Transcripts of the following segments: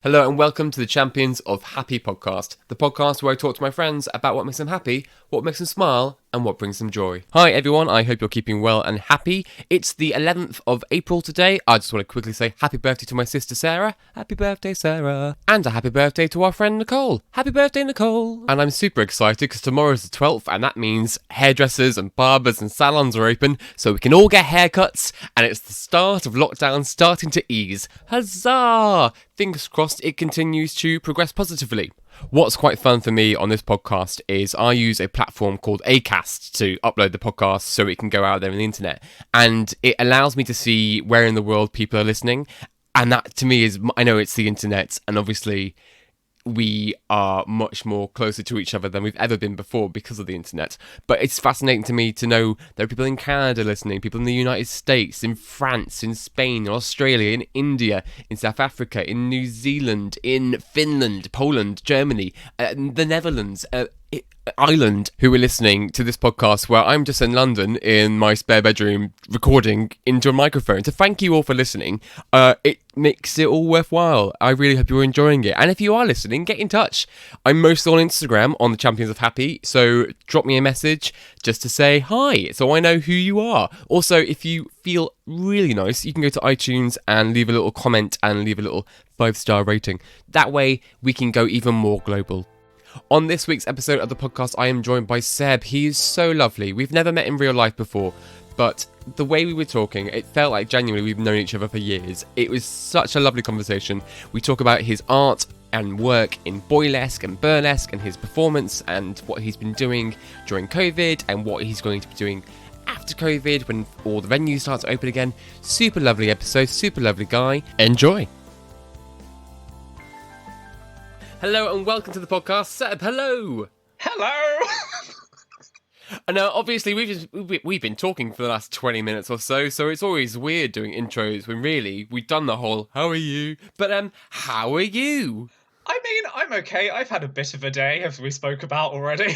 Hello and welcome to the Champions of Happy podcast, the podcast where I talk to my friends about what makes them happy, what makes them smile, and what brings them joy. Hi everyone, I hope you're keeping well and happy. It's the 11th of April today. I just want to quickly say happy birthday to my sister Sarah. Happy birthday, Sarah. And a happy birthday to our friend Nicole. Happy birthday, Nicole. And I'm super excited because tomorrow's the 12th and that means hairdressers and barbers and salons are open so we can all get haircuts and it's the start of lockdown starting to ease. Huzzah! Fingers crossed it continues to progress positively. What's quite fun for me on this podcast is I use a platform called Acast to upload the podcast so it can go out there on the internet. And it allows me to see where in the world people are listening. And that to me is, I know it's the internet and obviously we are much more closer to each other than we've ever been before because of the internet. But it's fascinating to me to know there are people in Canada listening, people in the United States, in France, in Spain, in Australia, in India, in South Africa, in New Zealand, in Finland, Poland, Germany, the Netherlands, Ireland, who are listening to this podcast where I'm just in London in my spare bedroom recording into a microphone. So thank you all for listening. It makes it all worthwhile. I really hope you're enjoying it. And if you are listening, get in touch. I'm mostly on Instagram on the Champions of Happy. So drop me a message just to say hi so I know who you are. Also, if you feel really nice, you can go to iTunes and leave a little comment and leave a little 5-star rating. That way we can go even more global. On this week's episode of the podcast, I am joined by Seb. He is so lovely. We've never met in real life before, but the way we were talking, it felt like genuinely we've known each other for years. It was such a lovely conversation. We talk about his art and work in Boylesque and burlesque and his performance and what he's been doing during COVID and what he's going to be doing after COVID when all the venues start to open again. Super lovely episode, super lovely guy. Enjoy. Hello and welcome to the podcast, Seb. Hello. Hello. And now, obviously, we've been talking for the last 20 minutes or so, so it's always weird doing intros when really we've done the whole "How are you?" But how are you? I mean, I'm okay. I've had a bit of a day, as we spoke about already,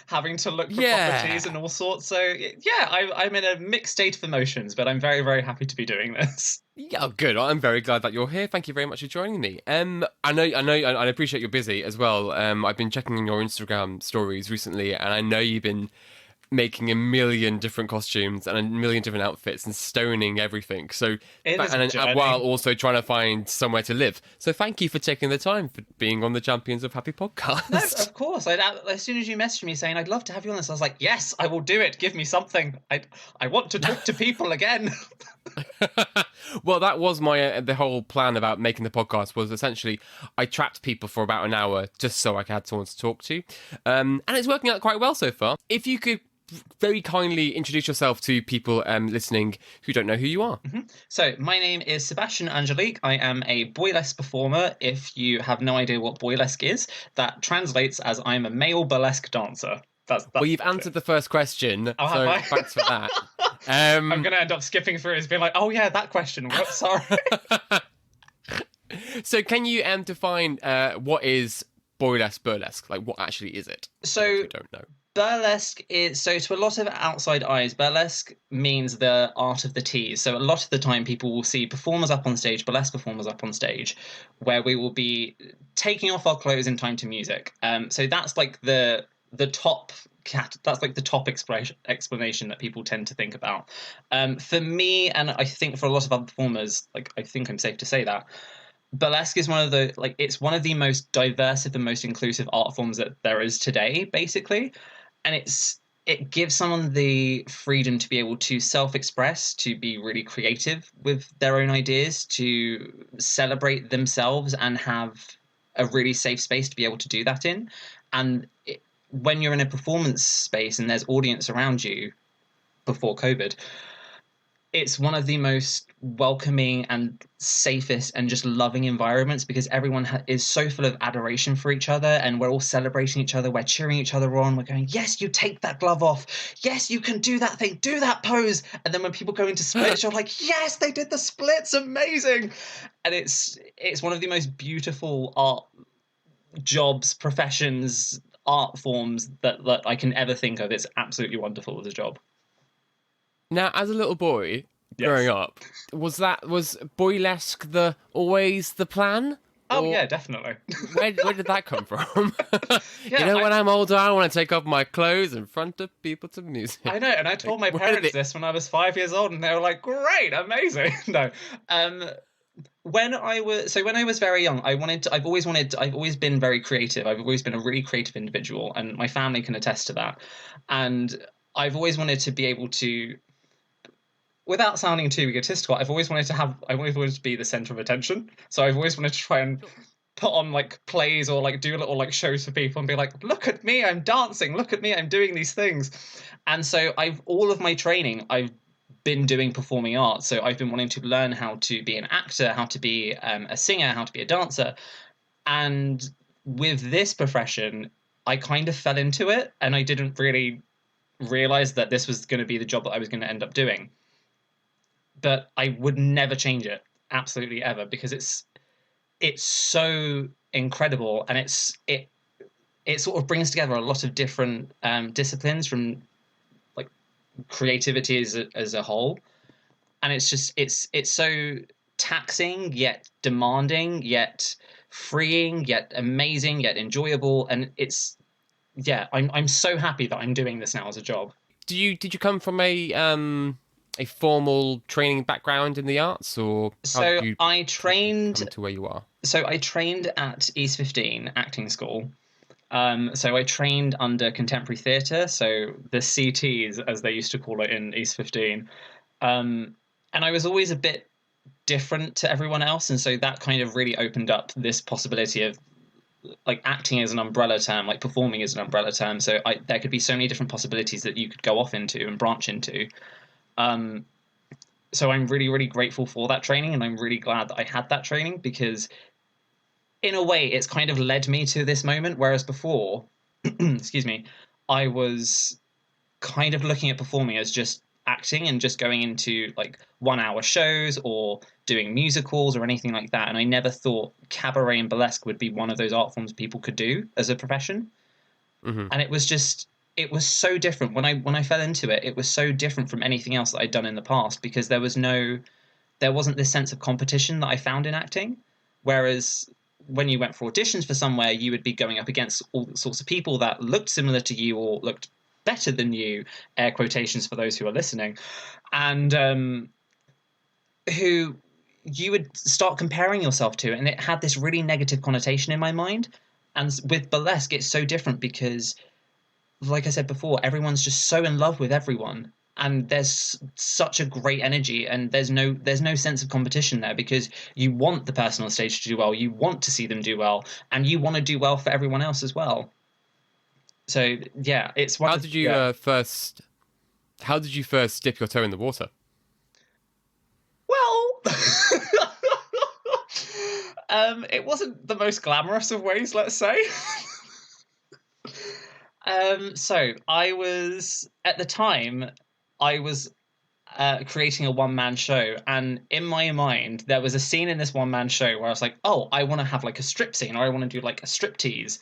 having to look for properties and all sorts. So yeah, I'm in a mixed state of emotions, but I'm very, very happy to be doing this. Yeah, good. I'm very glad that you're here. Thank you very much for joining me. I know, I appreciate you're busy as well. I've been checking your Instagram stories recently, and I know you've been making a million different costumes and a million different outfits and stoning everything. So, while also trying to find somewhere to live. So, thank you for taking the time for being on the Champions of Happy podcast. No, of course. As soon as you messaged me saying I'd love to have you on this, I was like, yes, I will do it. Give me something. I want to talk to people again. Well, that was my the whole plan about making the podcast was essentially I trapped people for about an hour just so I had someone to talk to, and it's working out quite well so far. If you could very kindly introduce yourself to people listening who don't know who you are. Mm-hmm. So my name is Sebastian Angelique. I am a Boylesque performer. If you have no idea what Boylesque is, that translates as I'm a male burlesque dancer. That's well, you've answered the first question, so thanks for that. I'm going to end up skipping through it and being like, oh yeah, that question. Sorry. So can you define what is burlesque? Like, what actually is it? So if you don't know. Burlesque is, so to a lot of outside eyes, burlesque means the art of the tease. So a lot of the time people will see performers up on stage, burlesque performers up on stage, where we will be taking off our clothes in time to music. So that's like the top that's like the top explanation that people tend to think about. For me, and I think for a lot of other performers, like I think I'm safe to say that, burlesque is one of the most diverse and most inclusive art forms that there is today, basically. And it gives someone the freedom to be able to self-express, to be really creative with their own ideas, to celebrate themselves and have a really safe space to be able to do that in. And when you're in a performance space and there's audience around you before COVID, it's one of the most welcoming and safest and just loving environments because everyone is so full of adoration for each other and we're all celebrating each other. We're cheering each other on. We're going, yes, you take that glove off. Yes, you can do that thing. Do that pose. And then when people go into splits, you're like, yes, they did the splits. Amazing. And it's one of the most beautiful art jobs, professions, art forms that I can ever think of. It's absolutely wonderful as a job. Now, as a little boy growing up, was Boylesque always the plan? Oh Or yeah, definitely. where did that come from? Yeah, When I'm older, I want to take off my clothes in front of people to music. I know, and I Like, told my where did parents it? this when I was 5 years old, and they were like, "Great, amazing." No, um, when I was very young, I've always been very creative. I've always been a really creative individual, and my family can attest to that. And I've always wanted to be able to, without sounding too egotistical, I've always wanted to be the center of attention. So I've always wanted to try and Sure. put on like plays or like do little like shows for people and be like, look at me, I'm dancing, look at me, I'm doing these things. And so I've all of my training, I've been doing performing arts. So I've been wanting to learn how to be an actor, how to be a singer, how to be a dancer. And with this profession, I kind of fell into it and I didn't really realize that this was going to be the job that I was going to end up doing. But I would never change it, absolutely ever, because it's so incredible, and it sort of brings together a lot of different disciplines from like creativity as a whole, and it's so taxing yet demanding yet freeing yet amazing yet enjoyable, and it's yeah, I'm so happy that I'm doing this now as a job. Did you come from a formal training background in the arts, or So I how did you trained come to where you are? so I trained at East 15 acting school. So I trained under contemporary theatre, so the CTs, as they used to call it in East 15. And I was always a bit different to everyone else, and so that kind of really opened up this possibility of like acting as an umbrella term, like performing as an umbrella term. So there could be so many different possibilities that you could go off into and branch into. Um, so I'm really, really grateful for that training, and I'm really glad that I had that training because in a way, it's kind of led me to this moment. Whereas before, excuse me, I was kind of looking at performing as just acting and just going into like 1 hour shows or doing musicals or anything like that. And I never thought cabaret and burlesque would be one of those art forms people could do as a profession. Hmm. And it was so different when I fell into it. It was so different from anything else that I'd done in the past because there wasn't this sense of competition that I found in acting. Whereas when you went for auditions for somewhere, you would be going up against all sorts of people that looked similar to you or looked better than you, air quotations for those who are listening, and who you would start comparing yourself to. And it had this really negative connotation in my mind. And with burlesque, it's so different because like I said before, everyone's just so in love with everyone, and there's such a great energy, and there's no sense of competition there because you want the person on stage to do well, you want to see them do well, and you want to do well for everyone else as well. So yeah, it's one How of did you yeah. first? How did you first dip your toe in the water? Well, it wasn't the most glamorous of ways, let's say. So I was at the time I was creating a one-man show, and in my mind there was a scene in this one-man show where I was like, oh, I want to have like a strip scene, or I want to do like a strip tease.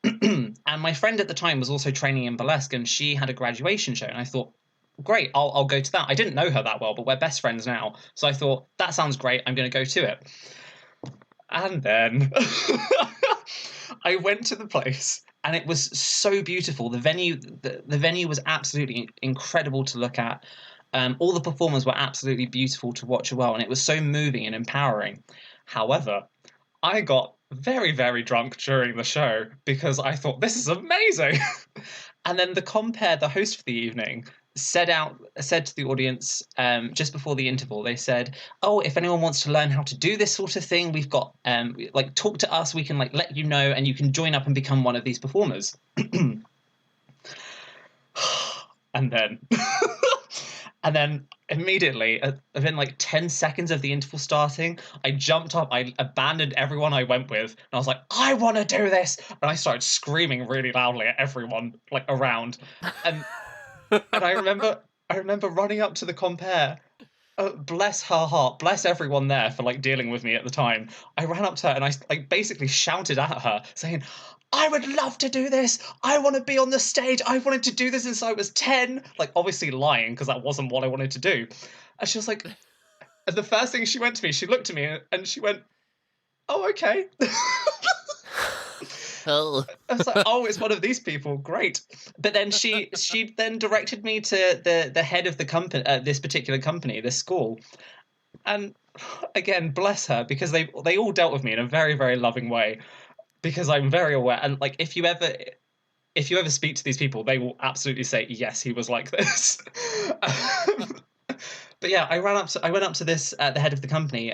And my friend at the time was also training in burlesque, and she had a graduation show, and I thought, great, I'll go to that. I didn't know her that well, but we're best friends now, so I thought that sounds great. I'm going to go to it. And then I went to the place and it was so beautiful. The venue was absolutely incredible to look at. All the performers were absolutely beautiful to watch as well, and it was so moving and empowering. However, I got very, very drunk during the show because I thought this is amazing. And then the compere, the host for the evening, said to the audience just before the interval, they said, "Oh, if anyone wants to learn how to do this sort of thing, we've got like talk to us. We can like let you know, and you can join up and become one of these performers." And then and then immediately within like 10 seconds of the interval starting, I jumped up, I abandoned everyone I went with, and I was like, I want to do this, and I started screaming really loudly at everyone like around. And I remember running up to the compere. Bless her heart, bless everyone there for like dealing with me at the time. I ran up to her and I like basically shouted at her saying, I would love to do this. I want to be on the stage. I wanted to do this since I was 10. Like, obviously lying because that wasn't what I wanted to do. And she was like, and the first thing she went to me, she looked at me and she went, oh, okay. Oh. I was like, oh, it's one of these people. Great. But then she then directed me to the head of the company, this particular company, this school. And again, bless her, because they all dealt with me in a very, very loving way, because I'm very aware. And like, if you ever speak to these people, they will absolutely say, yes, he was like this. But yeah, I went up to this the head of the company,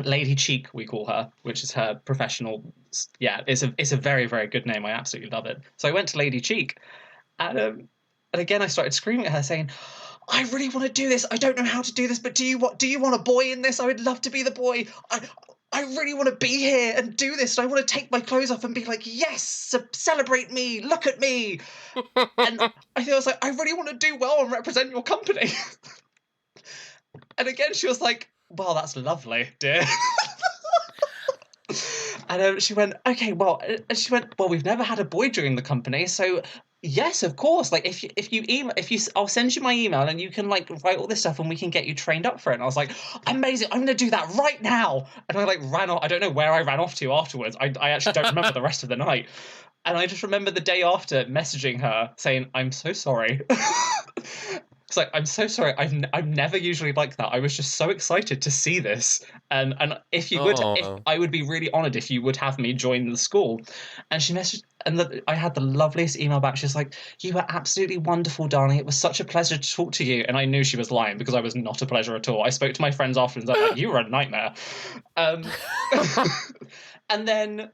Lady Cheek, we call her, which is her professional. Yeah, it's a very, very good name. I absolutely love it. So I went to Lady Cheek, and again I started screaming at her, saying, I really want to do this. I don't know how to do this, but do you want a boy in this? I would love to be the boy. I really want to be here and do this. And I want to take my clothes off and be like, yes, celebrate me. Look at me. And I was like, I really want to do well and represent your company. And again, she was like, well, that's lovely, dear. And she went, okay, well, we've never had a boy join the company, so yes, of course. Like, I'll send you my email, and you can like write all this stuff, and we can get you trained up for it. And I was like, amazing! I'm going to do that right now. And I like ran off. I don't know where I ran off to afterwards. I actually don't remember the rest of the night. And I just remember the day after messaging her saying, I'm so sorry. It's like, I'm so sorry. I'm never usually like that. I was just so excited to see this, and if you would, I would be really honoured if you would have me join the school. And she messaged, and I had the loveliest email back. She was like, "You were absolutely wonderful, darling. It was such a pleasure to talk to you." And I knew she was lying, because I was not a pleasure at all. I spoke to my friends afterwards. I'm like, "You were a nightmare." And then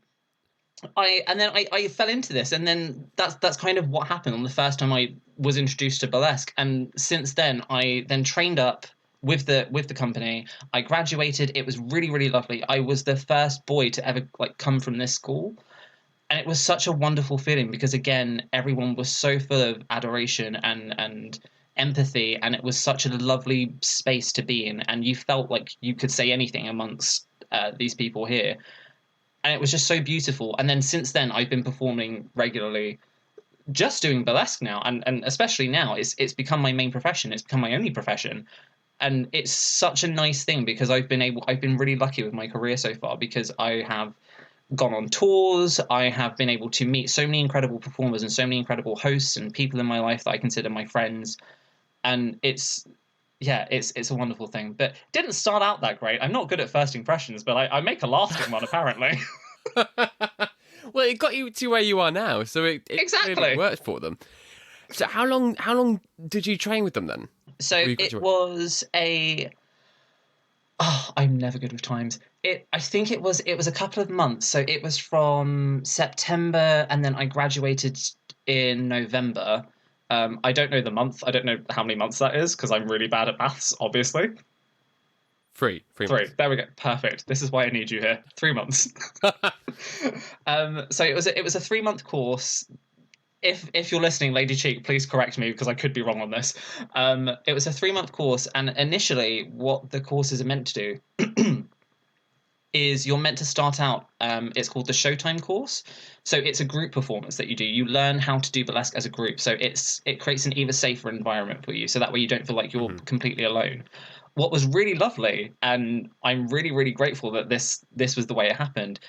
I fell into this, and then that's kind of what happened on the first time I was introduced to burlesque. And since then, I then trained up with the company. I graduated. It was really, really lovely. I was the first boy to ever like come from this school, and it was such a wonderful feeling, because again, everyone was so full of adoration and empathy, and it was such a lovely space to be in, and you felt like you could say anything amongst these people here. And it was just so beautiful. And then since then, I've been performing regularly, just doing burlesque now, and especially now, it's become my main profession. It's become my only profession, and it's such a nice thing, because I've been really lucky with my career so far, because I have gone on tours. I have been able to meet so many incredible performers and so many incredible hosts and people in my life that I consider my friends, and it's a wonderful thing. But it didn't start out that great. I'm not good at first impressions, but I make a lasting one, apparently. Well, it got you to where you are now, so it Exactly really worked for them. So how long did you train with them then? So it was I'm never good with times. I think it was a couple of months. So it was from September, and then I graduated in November. I don't know the month. I don't know how many months that is, because I'm really bad at maths, obviously. Three months. There we go. Perfect. This is why I need you here. 3 months. So it was a 3-month course. If you're listening, Lady Cheek, please correct me, because I could be wrong on this. It was a 3-month course, and initially, what the courses are meant to do is you're meant to start out. It's called the Showtime course. So it's a group performance that you do. You learn how to do burlesque as a group. So it creates an even safer environment for you. So that way you don't feel like you're completely alone. What was really lovely, and I'm really, really grateful that this was the way it happened.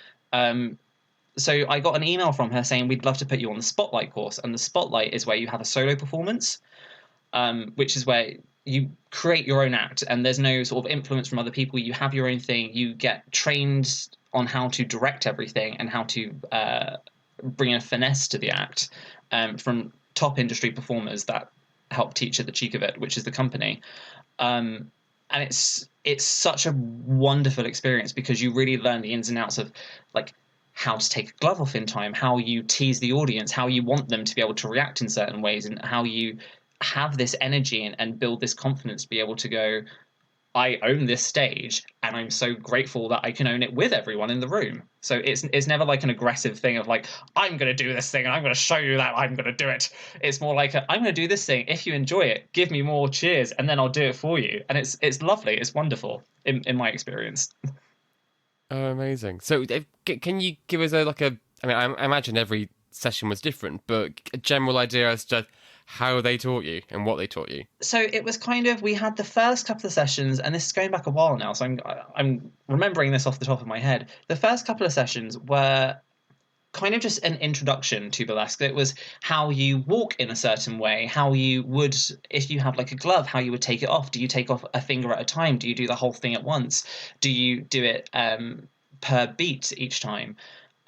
So I got an email from her saying, we'd love to put you on the Spotlight course. And the Spotlight is where you have a solo performance, which is where you create your own act, and there's no sort of influence from other people. You have your own thing. You get trained on how to direct everything and how to bring a finesse to the act from top industry performers that help teach at the Cheek of It, which is the company. And it's such a wonderful experience, because you really learn the ins and outs of like how to take a glove off in time, how you tease the audience, how you want them to be able to react in certain ways, and how you have this energy and build this confidence to be able to go, I own this stage, and I'm so grateful that I can own it with everyone in the room. So it's never like an aggressive thing of like, I'm going to do this thing and I'm going to show you that I'm going to do it. It's more like I'm going to do this thing. If you enjoy it, give me more cheers, and then I'll do it for you. And it's lovely. It's wonderful in my experience. Oh, amazing. So can you give us I mean, I imagine every session was different, but a general idea as to how they taught you and what they taught you? So it was kind of, we had the first couple of sessions, and this is going back a while now, so I'm remembering this off the top of my head. The first couple of sessions were kind of just an introduction to burlesque. It was how you walk in a certain way, how you would, if you have like a glove, how you would take it off. Do you take off a finger at a time? Do you do the whole thing at once? Do you do it per beat each time?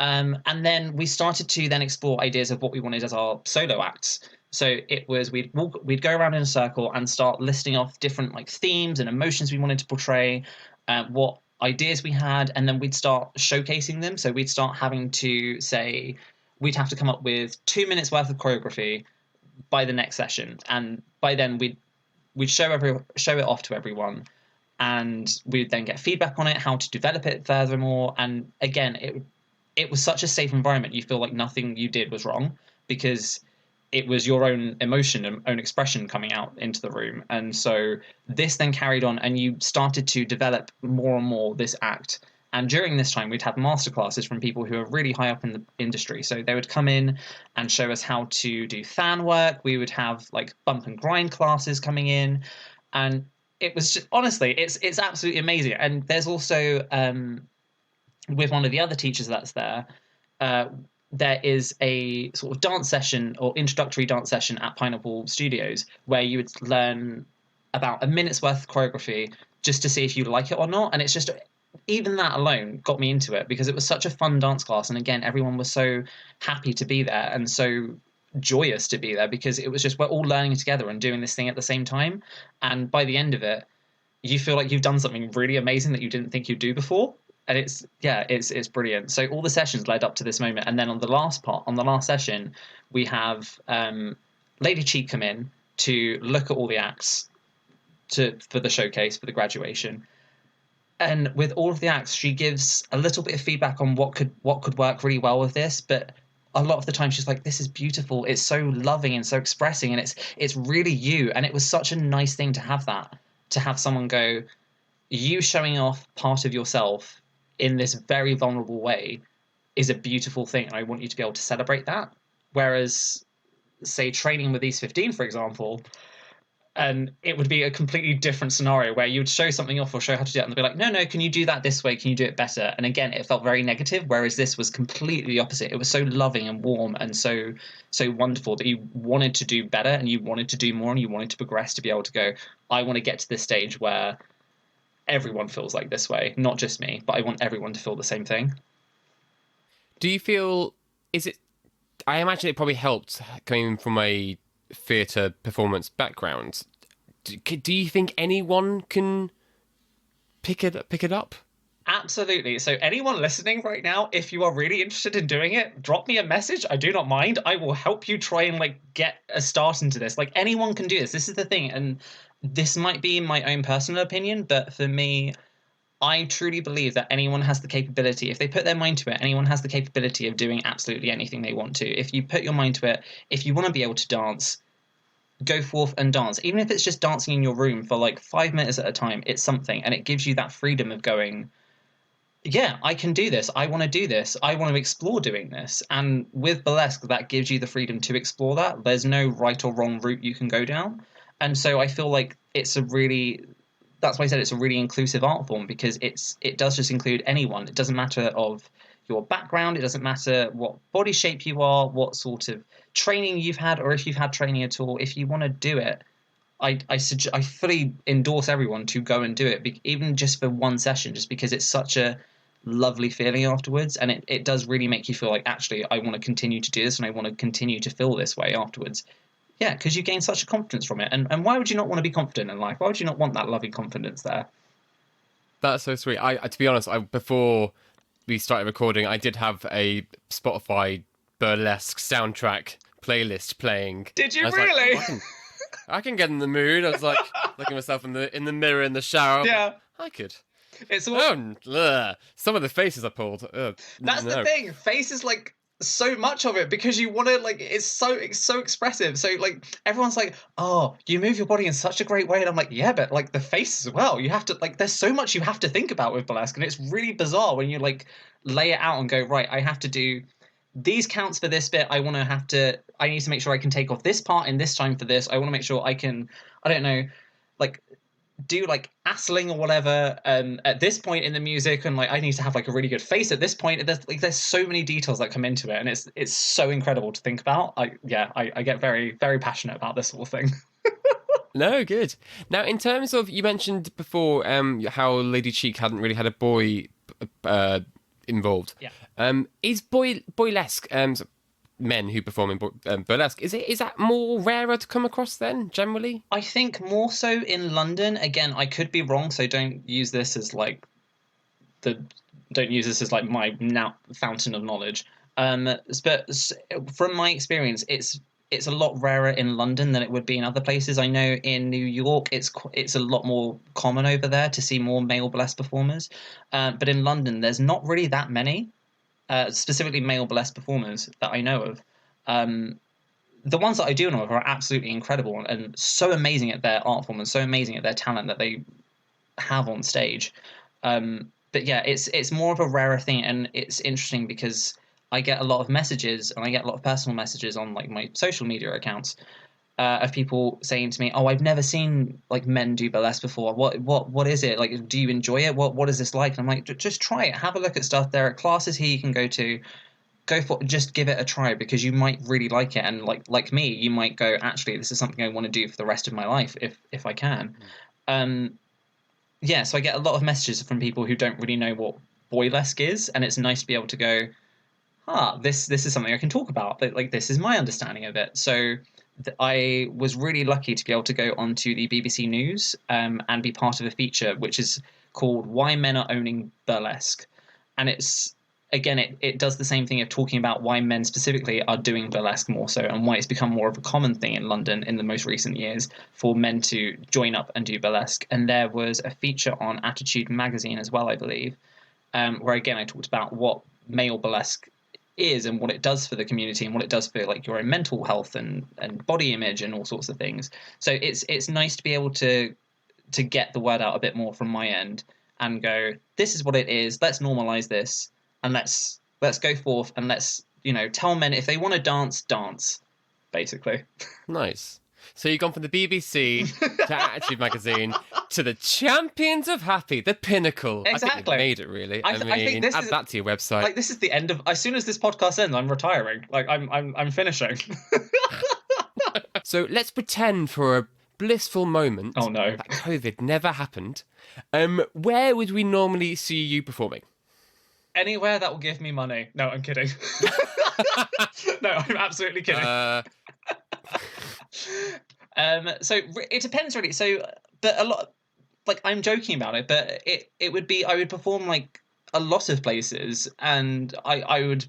And then we started to then explore ideas of what we wanted as our solo acts. So it was, we'd go around in a circle and start listing off different like themes and emotions we wanted to portray, what ideas we had, and then we'd start showcasing them. So we'd start having to say, we'd have to come up with 2 minutes worth of choreography by the next session, and by then we'd show it off to everyone, and we'd then get feedback on it, how to develop it furthermore. And again, it was such a safe environment. You feel like nothing you did was wrong, because it was your own emotion and own expression coming out into the room. And so this then carried on, and you started to develop more and more this act. And during this time, we'd have masterclasses from people who are really high up in the industry. So they would come in and show us how to do fan work. We would have like bump and grind classes coming in. And it was just, honestly, it's absolutely amazing. And there's also, with one of the other teachers that's there, there is a sort of dance session or introductory dance session at Pineapple Studios where you would learn about a minute's worth of choreography just to see if you like it or not. And it's just, even that alone got me into it, because it was such a fun dance class. And again, everyone was so happy to be there and so joyous to be there, because it was just, we're all learning together and doing this thing at the same time. And by the end of it, you feel like you've done something really amazing that you didn't think you'd do before. And it's brilliant. So all the sessions led up to this moment, and then on the last session, we have Lady Cheek come in to look at all the acts for the showcase for the graduation. And with all of the acts, she gives a little bit of feedback on what could work really well with this, but a lot of the time she's like, this is beautiful, it's so loving and so expressing, and it's really you. And it was such a nice thing to have someone go, you showing off part of yourself in this very vulnerable way is a beautiful thing. I want you to be able to celebrate that. Whereas, say, training with East 15, for example, and it would be a completely different scenario where you would show something off or show how to do it, and they'd be like, no, can you do that this way? Can you do it better? And again, it felt very negative, whereas this was completely the opposite. It was so loving and warm and so wonderful that you wanted to do better and you wanted to do more and you wanted to progress, to be able to go, I want to get to this stage where everyone feels like this way, not just me, but I want everyone to feel the same thing. Do you feel, I imagine it probably helped coming from a theatre performance background. Do you think anyone can pick it up? Absolutely. So anyone listening right now, if you are really interested in doing it, drop me a message. I do not mind. I will help you try and get a start into this. Anyone can do this. This is the thing. And this might be my own personal opinion, but for me, I truly believe that anyone has the capability, if they put their mind to it, anyone has the capability of doing absolutely anything they want to. If you put your mind to it, if you want to be able to dance, go forth and dance. Even if it's just dancing in your room for 5 minutes at a time, it's something. And it gives you that freedom of going, yeah, I can do this. I want to do this. I want to explore doing this. And with burlesque, that gives you the freedom to explore that. There's no right or wrong route you can go down. And so I feel like that's why I said it's a really inclusive art form, because it does just include anyone. It doesn't matter of your background. It doesn't matter what body shape you are, what sort of training you've had, or if you've had training at all. If you want to do it, I fully endorse everyone to go and do it, even just for one session, just because it's such a lovely feeling afterwards. And it does really make you feel like, actually, I want to continue to do this and I want to continue to feel this way afterwards. Yeah, because you gain such a confidence from it. And why would you not want to be confident in life? Why would you not want that loving confidence there? That's so sweet. To be honest, before we started recording, I did have a Spotify burlesque soundtrack playlist playing. Did you really? Like, I can get in the mood. I was like looking at myself in the mirror in the shower. Yeah, I could. It's some of the faces I pulled. That's the thing. Faces so much of it, because you want to it's so expressive. So everyone's like, oh, you move your body in such a great way, and I'm like, yeah, but the face as well. You have to there's so much you have to think about with burlesque, and it's really bizarre when you lay it out and go, right, I have to do these counts for this bit. I need to make sure I can take off this part in this time for this. I want to make sure I can, I don't know, like do like assling or whatever at this point in the music, and like I need to have like a really good face at this point. There's so many details that come into it, and it's so incredible to think about. I get very, very passionate about this sort of thing. No, good. Now, in terms of, you mentioned before how Lady Cheek hadn't really had a boy involved. Yeah. Is boylesque men who perform in burlesque, is that more rarer to come across then, generally? I think more so in London. Again, I could be wrong, so don't use this as like my now fountain of knowledge. But from my experience, it's a lot rarer in London than it would be in other places. I know in New York, it's a lot more common over there to see more male burlesque performers. But in London, there's not really that many. Specifically male burlesque performers that I know of. The ones that I do know of are absolutely incredible and so amazing at their art form and so amazing at their talent that they have on stage. But yeah, it's more of a rarer thing, and it's interesting because I get a lot of messages, and I get a lot of personal messages on like my social media accounts of people saying to me, "Oh, I've never seen like men do burlesque before. What is it like? Do you enjoy it? What is this like?" And I'm like, "Just try it. Have a look at stuff. There are classes here you can go to. Just give it a try, because you might really like it. And like me, you might go, actually, this is something I want to do for the rest of my life if I can." Yeah, so I get a lot of messages from people who don't really know what boylesque is, and it's nice to be able to go, this is something I can talk about. Like, this is my understanding of it. So I was really lucky to be able to go onto the BBC News and be part of a feature which is called "Why Men Are Owning Burlesque," and it does the same thing of talking about why men specifically are doing burlesque more so, and why it's become more of a common thing in London in the most recent years for men to join up and do burlesque. And there was a feature on Attitude magazine as well, I believe, where again I talked about what male burlesque is and what it does for the community and what it does for like your own mental health and body image and all sorts of things. So it's nice to be able to get the word out a bit more from my end and go, this is what it is, let's normalize this, and let's go forth and let's, tell men if they want to dance, basically. Nice. So you've gone from the BBC to Attitude magazine to the Champions of Happy, the pinnacle. Exactly. I think you've made it, really. I think add that to your website. Like, this is the end of. As soon as this podcast ends, I'm retiring. Like, I'm finishing. So let's pretend for a blissful moment. Oh no, that COVID never happened. Where would we normally see you performing? Anywhere that will give me money. No, I'm kidding. No, I'm absolutely kidding. So it depends really. So, but a lot, like, I'm joking about it, but it would be, I would perform like a lot of places, and I would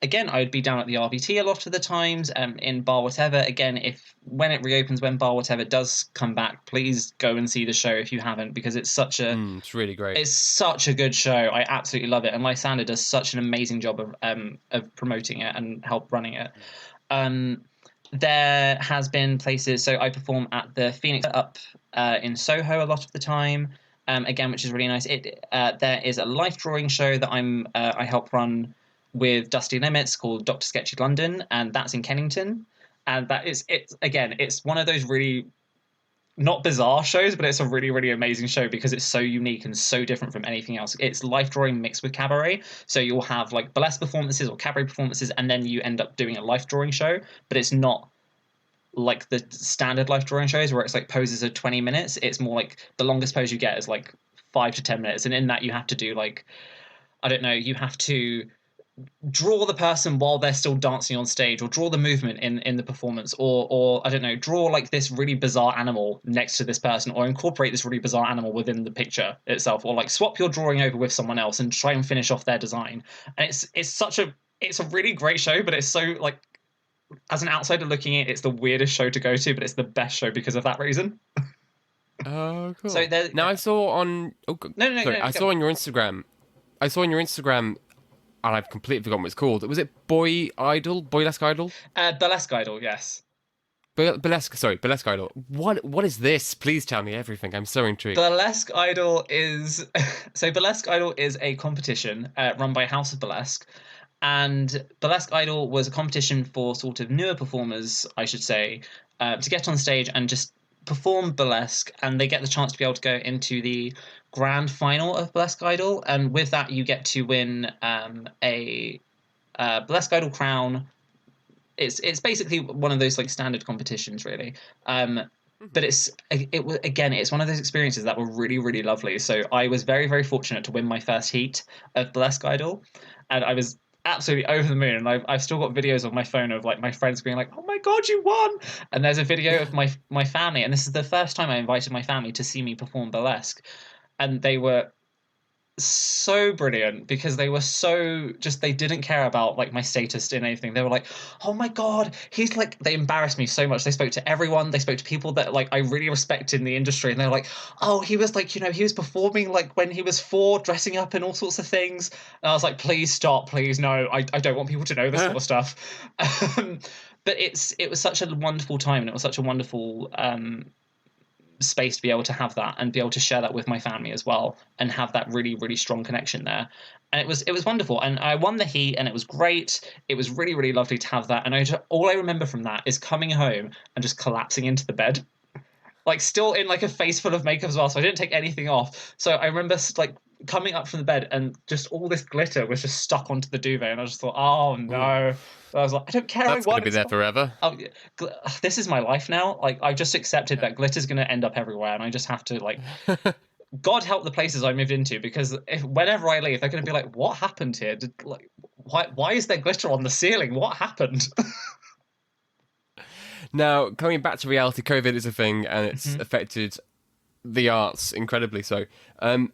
be down at the RBT a lot of the times, in Bar Whatever. Again, when it reopens, when Bar Whatever does come back, please go and see the show if you haven't, because it's it's really great. It's such a good show. I absolutely love it, and Lysander does such an amazing job of promoting it and help running it. There has been places, so I perform at the Phoenix up in Soho a lot of the time, again, which is really nice. There is a life drawing show that I help run with Dusty Limits called Dr. Sketchy London, and that's in Kennington. And it's one of those really not bizarre shows, but it's a really, really amazing show because it's so unique and so different from anything else. It's life drawing mixed with cabaret. So you'll have like burlesque performances or cabaret performances, and then you end up doing a life drawing show, but it's not like the standard life drawing shows where it's like poses of 20 minutes. It's more like the longest pose you get is like 5 to 10 minutes. And in that you have to do like, I don't know, you have to draw the person while they're still dancing on stage, or draw the movement in the performance, or I don't know, draw like this really bizarre animal next to this person, or incorporate this really bizarre animal within the picture itself, or like swap your drawing over with someone else and try and finish off their design. And it's a really great show, but it's so like, as an outsider looking at it, it's the weirdest show to go to, but it's the best show because of that reason. Oh, cool. So now I saw on I saw on your Instagram, and I've completely forgotten what it's called. Was it Boylesque Idol? Burlesque Idol, yes. Burlesque Idol. What is this? Please tell me everything. I'm so intrigued. Burlesque Idol is a competition run by House of Burlesque, And Burlesque Idol was a competition for sort of newer performers, I should say, to get on stage and just perform burlesque, and they get the chance to be able to go into the grand final of Burlesque Idol, and with that you get to win a Burlesque Idol crown. It's basically one of those like standard competitions, really. But it's one of those experiences that were really, really lovely. So I was very, very fortunate to win my first heat of Burlesque Idol, and I was absolutely over the moon. And I've still got videos on my phone of like my friends being like, "Oh my god, you won!" And there's a video of my family, and this is the first time I invited my family to see me perform burlesque, and they were so brilliant because they were so just they didn't care about like my status in anything. They were like, "Oh my god, he's like," they embarrassed me so much. They spoke to everyone. They spoke to people that like I really respect in the industry, and they were like, "Oh, he was like, he was performing like when he was 4, dressing up and all sorts of things." And I was like, "Please stop, please no, I don't want people to know this sort of stuff." But it was such a wonderful time, and it was such a wonderful space to be able to have that and be able to share that with my family as well, and have that really, really strong connection there. And it was wonderful, and I won the heat, and it was great. It was really, really lovely to have that. And all I remember from that is coming home and just collapsing into the bed, like still in like a face full of makeup as well, so I didn't take anything off. So I remember like coming up from the bed and just all this glitter was just stuck onto the duvet, and I just thought, oh no. So I was like, I don't care. That's going to be there forever. Oh, this is my life now. Like I've just accepted that glitter's going to end up everywhere, and I just have to like. God help the places I moved into, because whenever I leave, they're going to be like, "What happened here? Why is there glitter on the ceiling? What happened?" Now, coming back to reality, COVID is a thing, and it's affected the arts incredibly. So,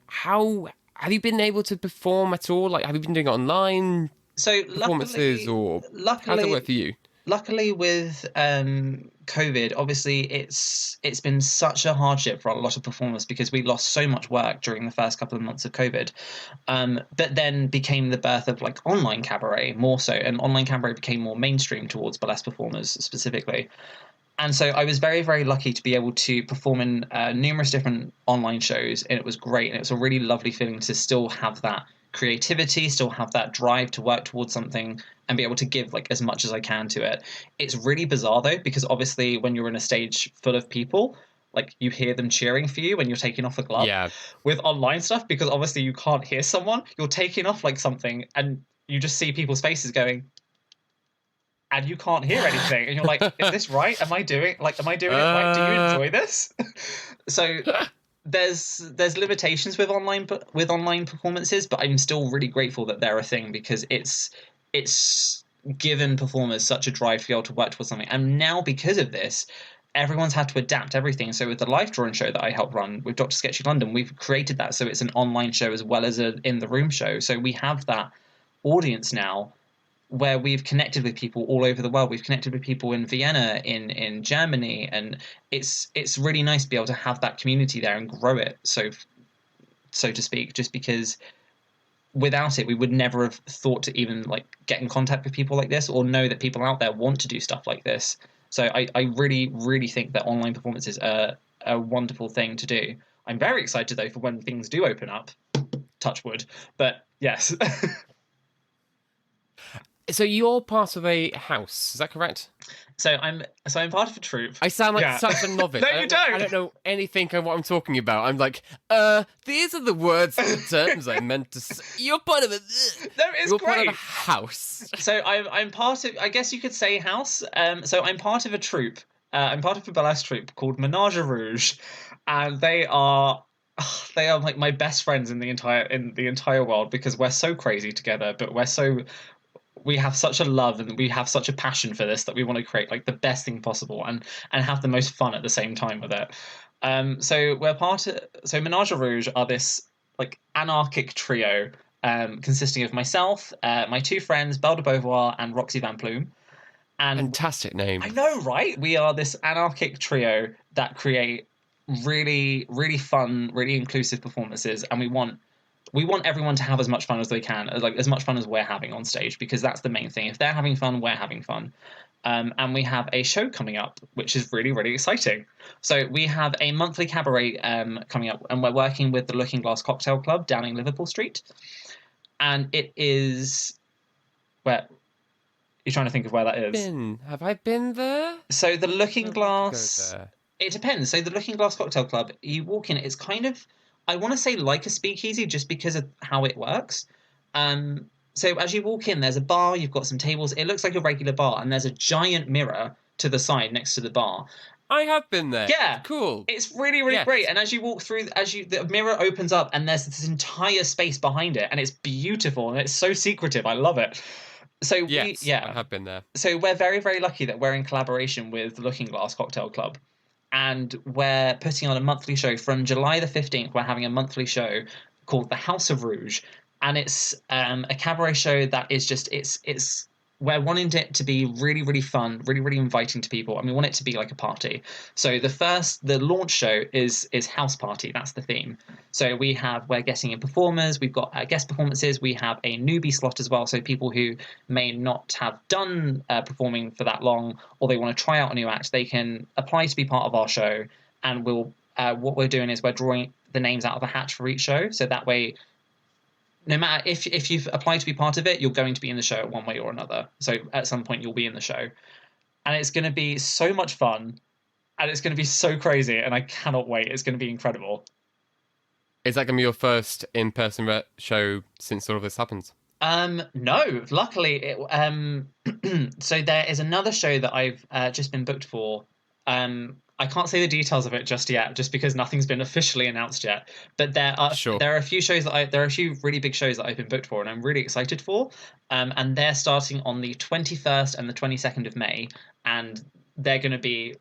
how have you been able to perform at all? Like, have you been doing it online? So performances, or how does it work for you? Luckily, with COVID, obviously it's been such a hardship for a lot of performers because we lost so much work during the first couple of months of COVID. But then became the birth of like online cabaret more so, and online cabaret became more mainstream towards burlesque performers specifically. And so I was very, very lucky to be able to perform in numerous different online shows, and it was great, and it was a really lovely feeling to still have that creativity, still have that drive to work towards something and be able to give like as much as I can to it. It's really bizarre though, because obviously when you're in a stage full of people, like you hear them cheering for you when you're taking off a glove. Yeah. With online stuff, because obviously you can't hear someone, you're taking off like something and you just see people's faces going, and you can't hear anything, and you're like, is this right? Am I doing it right? Do you enjoy this? So there's limitations with online performances, but I'm still really grateful that they're a thing, because it's given performers such a drive to be able to work towards something. And now because of this, everyone's had to adapt everything. So with the live drawing show that I help run with Dr. Sketchy London, we've created that so it's an online show as well as an in the room show. So we have that audience now, where we've connected with people all over the world. We've connected with people in Vienna, in Germany, and it's really nice to be able to have that community there and grow it, so to speak, just because without it, we would never have thought to even like get in contact with people like this, or know that people out there want to do stuff like this. So I really, really think that online performances are a wonderful thing to do. I'm very excited though for when things do open up, touch wood, but yes. So you're part of a house, is that correct? So I'm part of a troupe. I sound like such a novice. No, you don't. I don't know anything of what I'm talking about. I'm like, these are the words and the terms I meant to say. You're part of a... No, it's you're great. part of a house. So I'm part of, I guess you could say house. So I'm part of a troupe. I'm part of a burlesque troupe called Menage a Rouge, and they are like my best friends in the entire world, because we're so crazy together, but we have such a love and we have such a passion for this that we want to create like the best thing possible and have the most fun at the same time with it. So Menage a Rouge are this like anarchic trio consisting of myself, my two friends, Belle de Beauvoir and Roxy Van Plume. And fantastic name. I know, right? We are this anarchic trio that create really, really fun, really inclusive performances, and we want everyone to have as much fun as they can, like as much fun as we're having on stage, because that's the main thing. If they're having fun, we're having fun. And we have a show coming up, which is really, really exciting. So we have a monthly cabaret coming up, and we're working with the Looking Glass Cocktail Club down in Liverpool Street. And it is Where you're trying to think of where that is. Have I been there? So the Looking I'd like to go Glass. there. It depends. So the Looking Glass Cocktail Club, you walk in, it's kind of, I want to say like a speakeasy just because of how it works. So as you walk in, there's a bar, you've got some tables. It looks like a regular bar, and there's a giant mirror to the side next to the bar. I have been there. Yeah, It's cool. It's really, really Yes. great. And as you walk through, the mirror opens up, and there's this entire space behind it, and it's beautiful, and it's so secretive. I love it. So Yes, I have been there. So we're very, very lucky that we're in collaboration with the Looking Glass Cocktail Club, and we're putting on a monthly show from July the 15th. We're having a monthly show called the House of Rouge, and it's a cabaret show that is just it's we're wanting it to be really, really fun, really, really inviting to people, and we want it to be like a party. So the launch show is House Party. That's the theme. So we're getting in performers, we've got guest performances, we have a newbie slot as well. So people who may not have done performing for that long, or they want to try out a new act, they can apply to be part of our show. And what we're doing is we're drawing the names out of a hat for each show. So that way, no matter if you've applied to be part of it, you're going to be in the show one way or another. So at some point you'll be in the show, and it's going to be so much fun, and it's going to be so crazy, and I cannot wait. It's going to be incredible. Is that going to be your first in-person show since all of this happened? No, luckily so there is another show that I've just been booked for. I can't say the details of it just yet, just because nothing's been officially announced yet. But there are a few shows there are a few really big shows that I've been booked for, and I'm really excited for. And they're starting on the 21st and the 22nd of May, and they're going to be.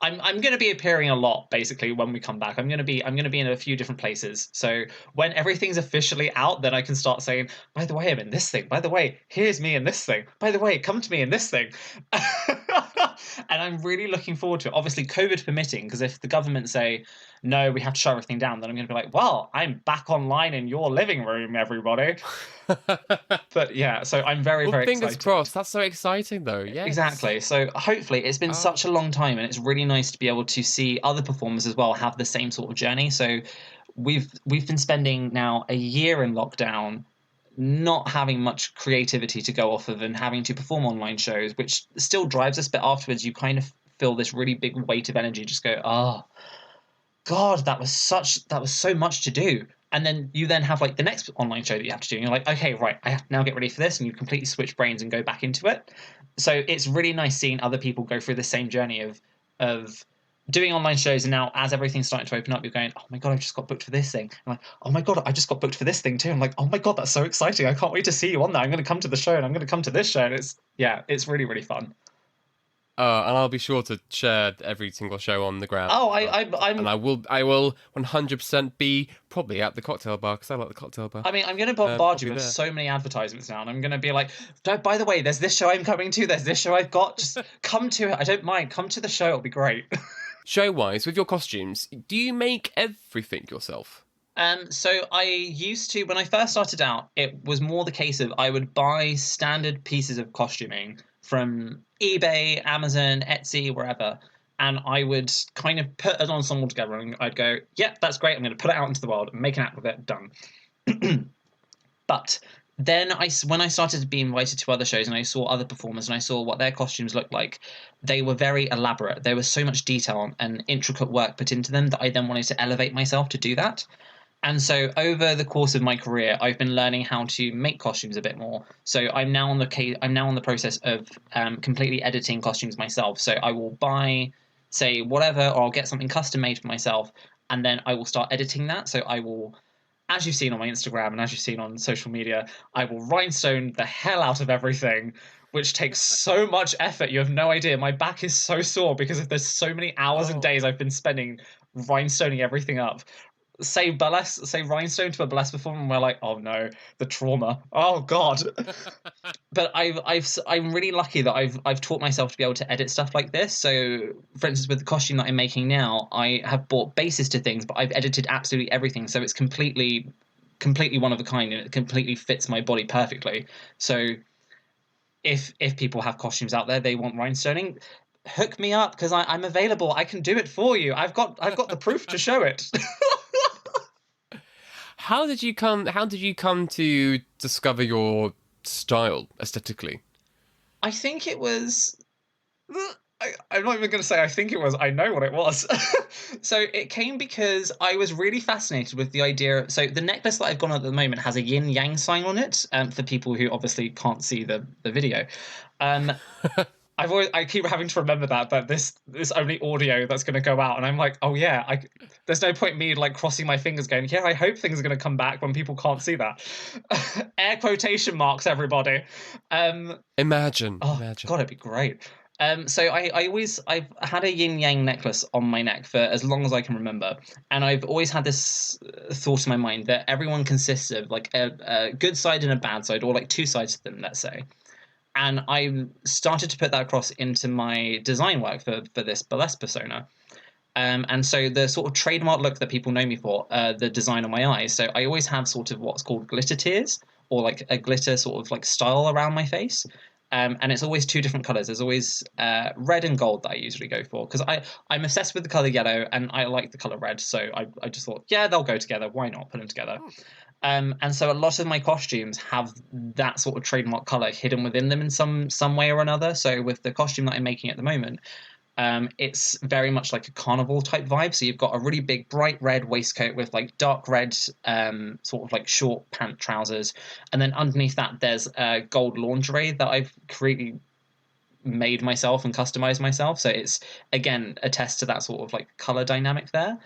I'm going to be appearing a lot, basically, when we come back. I'm going to be in a few different places. So when everything's officially out, then I can start saying, by the way, I'm in this thing. By the way, here's me in this thing. By the way, come to me in this thing. And I'm really looking forward to it. Obviously, COVID permitting, because if the government say, no, we have to shut everything down, then I'm going to be like, well, I'm back online in your living room, everybody. But yeah, so I'm very, very excited. Fingers crossed. That's so exciting, though. Yeah, exactly. So hopefully, it's been such a long time, and it's really nice to be able to see other performers as well have the same sort of journey. So we've been spending now a year in lockdown, not having much creativity to go off of, and having to perform online shows, which still drives us. But afterwards, you kind of feel this really big weight of energy. Just go, oh God, that was so much to do. And then you have like the next online show that you have to do, and you're like, okay, right, I have to now get ready for this, and you completely switch brains and go back into it. So it's really nice seeing other people go through the same journey of doing online shows, and now as everything's starting to open up, you're going, oh my God, I've just got booked for this thing. I'm like, oh my God, I just got booked for this thing too. I'm like, oh my God, that's so exciting. I can't wait to see you on there. I'm going to come to the show, and I'm going to come to this show. And it's really, really fun. And I'll be sure to share every single show on the ground. Oh, I'm. And I will 100% be probably at the cocktail bar, because I like the cocktail bar. I mean, I'm going to bombard you with so many advertisements now, and I'm going to be like, by the way, there's this show I'm coming to. There's this show I've got. Just come to it. I don't mind. Come to the show. It'll be great. Show-wise, with your costumes, do you make everything yourself? So I used to, when I first started out, it was more the case of I would buy standard pieces of costuming from eBay, Amazon, Etsy, wherever, and I would kind of put an ensemble together, and I'd go, yeah, that's great, I'm going to put it out into the world and make an act with it, done. But then when I started to be invited to other shows, and I saw other performers, and I saw what their costumes looked like, they were very elaborate. There was so much detail and intricate work put into them that I then wanted to elevate myself to do that. And so over the course of my career, I've been learning how to make costumes a bit more. So I'm now on the process of completely editing costumes myself. So I will buy, say, whatever, or I'll get something custom made for myself, and then I will start editing that. So I will, as you've seen on my Instagram and as you've seen on social media, I will rhinestone the hell out of everything, which takes so much effort. You have no idea. My back is so sore because there's so many hours and days I've been spending rhinestoning everything up. Say rhinestone to a burlesque performer, and we're like, oh no, the trauma. Oh God. But I'm really lucky that I've taught myself to be able to edit stuff like this. So, for instance, with the costume that I'm making now, I have bought bases to things, but I've edited absolutely everything, so it's completely one of a kind, and it completely fits my body perfectly. So, if people have costumes out there they want rhinestoning, hook me up, because I'm available. I can do it for you. I've got the proof to show it. How did you come to discover your style aesthetically? I think it was. I'm not even going to say I think it was. I know what it was. So it came because I was really fascinated with the idea. So the necklace that I've got at the moment has a yin yang sign on it. For people who obviously can't see the video, I keep having to remember that this only audio that's going to go out, and I'm like, oh yeah, there's no point me like crossing my fingers, going, yeah, I hope things are going to come back when people can't see that. Air quotation marks, everybody. Imagine. God, it'd be great. So I've had a yin yang necklace on my neck for as long as I can remember, and I've always had this thought in my mind that everyone consists of like a good side and a bad side, or like two sides to them, let's say. And I started to put that across into my design work for this burlesque persona. And so the sort of trademark look that people know me for, the design on my eyes. So I always have sort of what's called glitter tears, or like a glitter sort of like style around my face. And it's always two different colors. There's always red and gold that I usually go for, because I'm obsessed with the color yellow and I like the color red. So I just thought, yeah, they'll go together. Why not put them together? And so a lot of my costumes have that sort of trademark color hidden within them in some way or another. So with the costume that I'm making at the moment, it's very much like a carnival type vibe. So you've got a really big bright red waistcoat with like dark red sort of like short pant trousers, and then underneath that there's gold lingerie that I've made myself and customized myself. So it's again attests to that sort of like color dynamic there.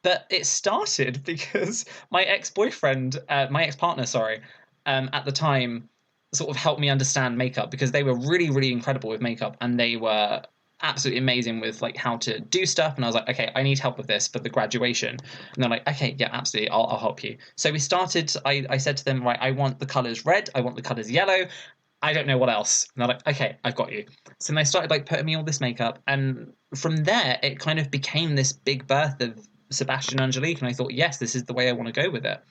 But it started because my ex-partner, sorry, at the time, sort of helped me understand makeup, because they were really, really incredible with makeup, and they were absolutely amazing with like how to do stuff. And I was like, okay, I need help with this for the graduation. And they're like, okay, yeah, absolutely, I'll help you. So we started. I said to them, right, I want the colors red, I want the colors yellow. I don't know what else. And they're like, okay, I've got you. So then they started like putting me all this makeup, and from there it kind of became this big birth of Sebastian Angelique, and I thought, yes, this is the way I want to go with it.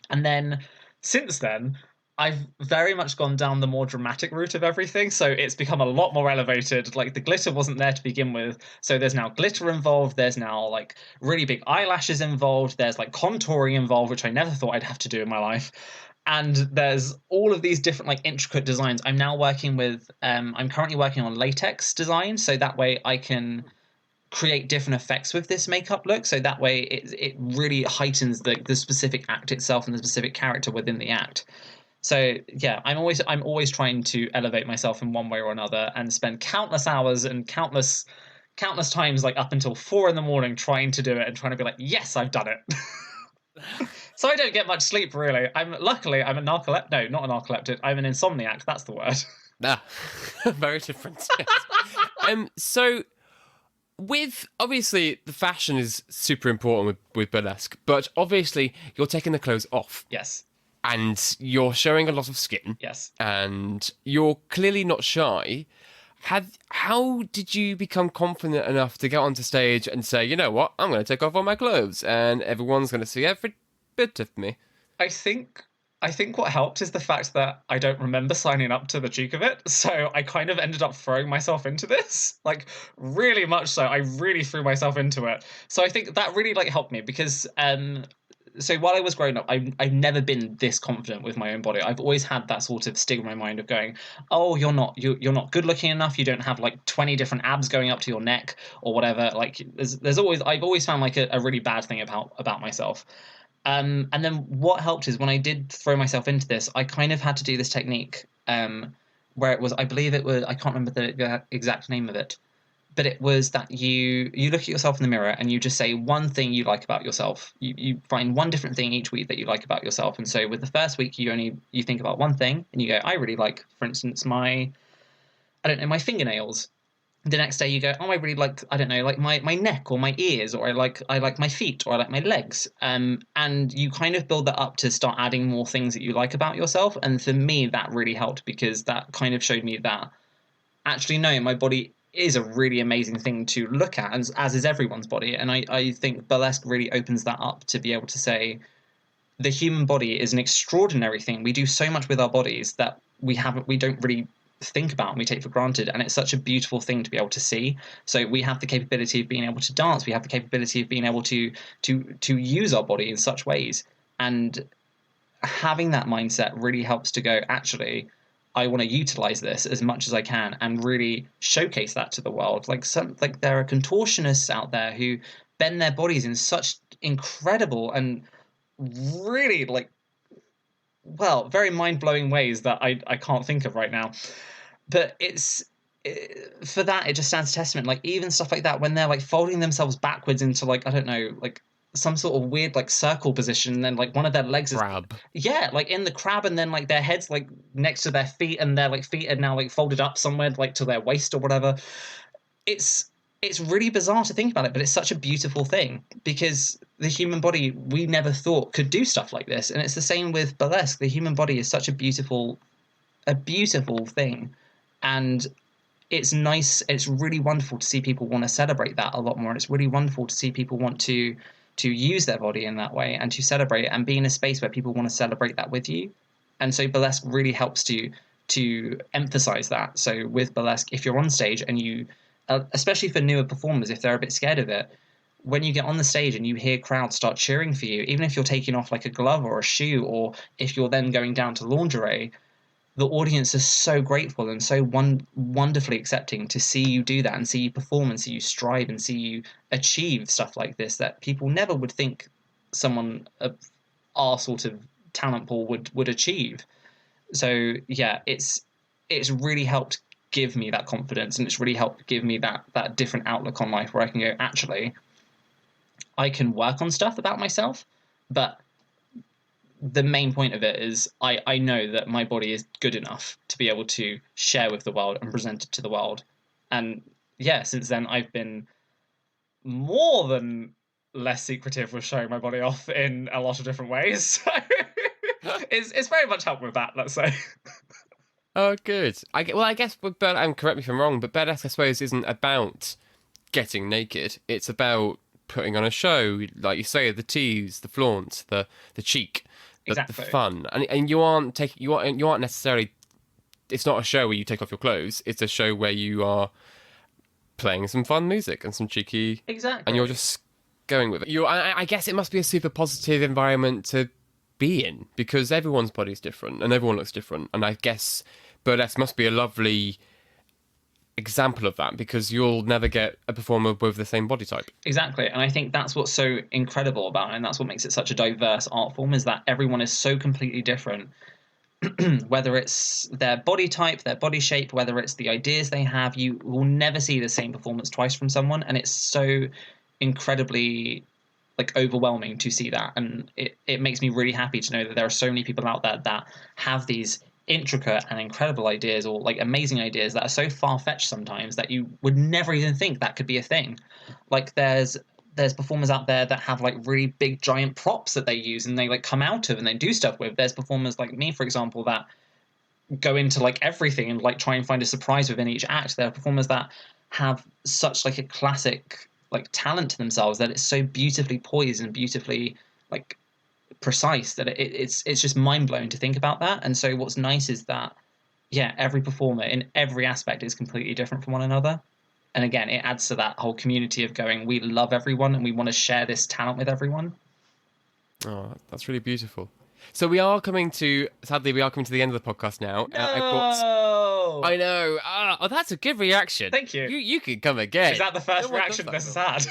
And then since then, I've very much gone down the more dramatic route of everything, so it's become a lot more elevated. Like the glitter wasn't there to begin with, so there's now glitter involved, there's now like really big eyelashes involved, there's like contouring involved, which I never thought I'd have to do in my life. And there's all of these different like intricate designs. I'm now working with I'm currently working on latex design, so that way I can create different effects with this makeup look, so that way it really heightens the specific act itself and the specific character within the act. So yeah, I'm always trying to elevate myself in one way or another, and spend countless hours and countless times, like up until 4 a.m, trying to do it and trying to be like, yes, I've done it. So I don't get much sleep, really. Luckily I'm a narcoleptic. No, not a narcoleptic. I'm an insomniac. That's the word. Very different. Yes. So with, obviously, the fashion is super important with burlesque, but obviously you're taking the clothes off. Yes. And you're showing a lot of skin. Yes. And you're clearly not shy. How did you become confident enough to get onto stage and say, you know what, I'm going to take off all my clothes and everyone's going to see every bit of me? I think what helped is the fact that I don't remember signing up to the cheek of it, so I kind of ended up throwing myself into this, like really much so. I really threw myself into it. So I think that really like helped me, because so while I was growing up, I've never been this confident with my own body. I've always had that sort of stigma in my mind of going, oh, you're not good looking enough. You don't have like 20 different abs going up to your neck or whatever. Like I've always found like a really bad thing about myself. And then what helped is when I did throw myself into this, I kind of had to do this technique where it was, I believe it was, I can't remember the exact name of it, but it was that you look at yourself in the mirror and you just say one thing you like about yourself. You find one different thing each week that you like about yourself. And so with the first week, you think about one thing and you go, I really like, for instance, my fingernails. The next day you go, oh, I really like, I don't know, like my neck or my ears, or I like my feet, or I like my legs. And you kind of build that up to start adding more things that you like about yourself. And for me, that really helped, because that kind of showed me that actually, no, my body is a really amazing thing to look at, as is everyone's body. And I think burlesque really opens that up to be able to say the human body is an extraordinary thing. We do so much with our bodies that we don't really think about and we take for granted, and it's such a beautiful thing to be able to see. So we have the capability of being able to dance, we have the capability of being able to use our body in such ways, and having that mindset really helps to go, actually, I want to utilize this as much as I can and really showcase that to the world. Like there are contortionists out there who bend their bodies in such incredible and really very mind-blowing ways that I can't think of right now. But for that, it just stands testament. Like even stuff like that, when they're like folding themselves backwards into like, I don't know, like some sort of weird like circle position, and then like one of their legs is like in the crab, and then like their head's like next to their feet, and their like feet are now like folded up somewhere like to their waist or whatever. It's really bizarre to think about it, but it's such a beautiful thing, because the human body, we never thought could do stuff like this. And it's the same with burlesque. The human body is such a beautiful thing. And it's nice. It's really wonderful to see people want to celebrate that a lot more. And it's really wonderful to see people want to use their body in that way and to celebrate and be in a space where people want to celebrate that with you. And so burlesque really helps to emphasize that. So with burlesque, if you're on stage and you, especially for newer performers, if they're a bit scared of it, when you get on the stage and you hear crowds start cheering for you, even if you're taking off like a glove or a shoe, or if you're then going down to lingerie, the audience is so grateful and so wonderfully accepting to see you do that and see you perform and see you strive and see you achieve stuff like this that people never would think someone of our sort of talent pool would achieve. So yeah, it's really helped give me that confidence, and it's really helped give me that different outlook on life, where I can go, actually, I can work on stuff about myself, but the main point of it is I know that my body is good enough to be able to share with the world and present it to the world. And yeah, since then I've been more than less secretive with showing my body off in a lot of different ways. So it's very much helped with that, let's say. Oh, good. I guess with burlesque, and correct me if I'm wrong, but burlesque, I suppose, isn't about getting naked. It's about putting on a show, like you say, the tease, the flaunt, the cheek, the fun, and you aren't necessarily. It's not a show where you take off your clothes. It's a show where you are playing some fun music and some cheeky, and you're just going with it. I guess it must be a super positive environment to be in, because everyone's body's different and everyone looks different, and I guess burlesque must be a lovely example of that, because you'll never get a performer with the same body type. Exactly. And I think that's what's so incredible about it, and that's what makes it such a diverse art form, is that everyone is so completely different. Whether it's their body type, their body shape, whether it's the ideas they have, you will never see the same performance twice from someone, and it's so incredibly overwhelming to see that. And it makes me really happy to know that there are so many people out there that have these intricate and incredible ideas, or amazing ideas that are so far-fetched sometimes that you would never even think that could be a thing. There's performers out there that have really big giant props that they use and they come out of and they do stuff with. There's performers like me, for example, that go into everything and try and find a surprise within each act. There are performers that have such a classic talent to themselves that it's so beautifully poised and beautifully precise that it's just mind-blowing to think about that. And so what's nice is that every performer in every aspect is completely different from one another, and again it adds to that whole community of going, we love everyone and we want to share this talent with everyone. Oh, that's really beautiful. So sadly we are coming to the end of the podcast now. No! I know. Oh, that's a good reaction. Thank you. You can come again. Is that the first reaction this has had?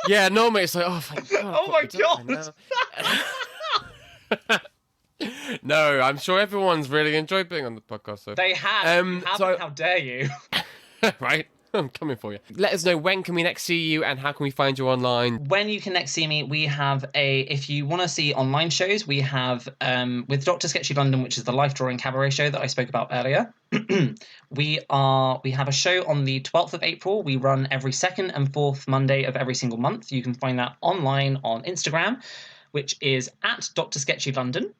Yeah, normally it's oh thank God. Oh my God. No, I'm sure everyone's really enjoyed being on the podcast. So. They have. How dare you? Right. I'm coming for you. Let us know, when can we next see you and how can we find you online? When you can next see me, we have if you want to see online shows, we have with Dr. Sketchy London, which is the life drawing cabaret show that I spoke about earlier. We have a show on the 12th of April. We run every second and fourth Monday of every single month. You can find that online on Instagram, which is at Dr. Sketchy London.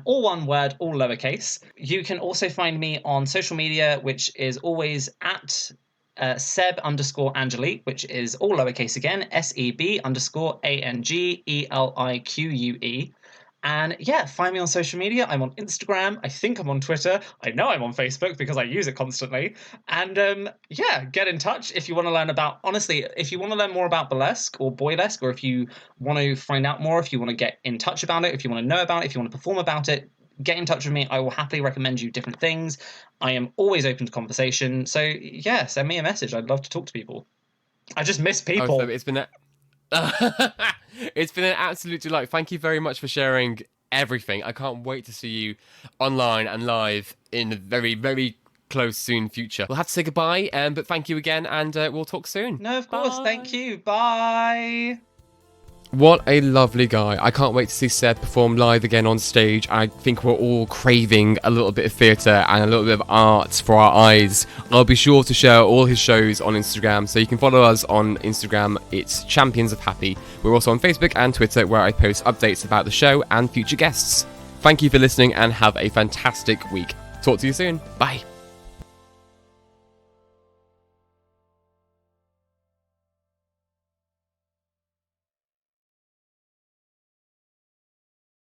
All one word, all lowercase. You can also find me on social media, which is always at Seb_Angelique, which is all lowercase again, SEB_ANGELIQUE. And yeah, find me on social media. I'm on Instagram. I think I'm on Twitter. I know I'm on Facebook because I use it constantly. And yeah, get in touch if you want to learn about, honestly, if you want to learn more about burlesque or boylesque, or if you want to find out more, if you want to get in touch about it, if you want to know about it, if you want to perform about it, get in touch with me. I will happily recommend you different things. I am always open to conversation. So yeah, send me a message. I'd love to talk to people. I just miss people. So it's been it's been an absolute delight. Thank you very much for sharing everything. I can't wait to see you online and live in the very, very close soon future. We'll have to say goodbye, but thank you again, and we'll talk soon. No, of course. Bye. Thank you. Bye. What a lovely guy. I can't wait to see Seb perform live again on stage. I think we're all craving a little bit of theatre and a little bit of art for our eyes. I'll be sure to share all his shows on Instagram, so you can follow us on Instagram. It's Champions of Happy. We're also on Facebook and Twitter, where I post updates about the show and future guests. Thank you for listening and have a fantastic week. Talk to you soon. Bye.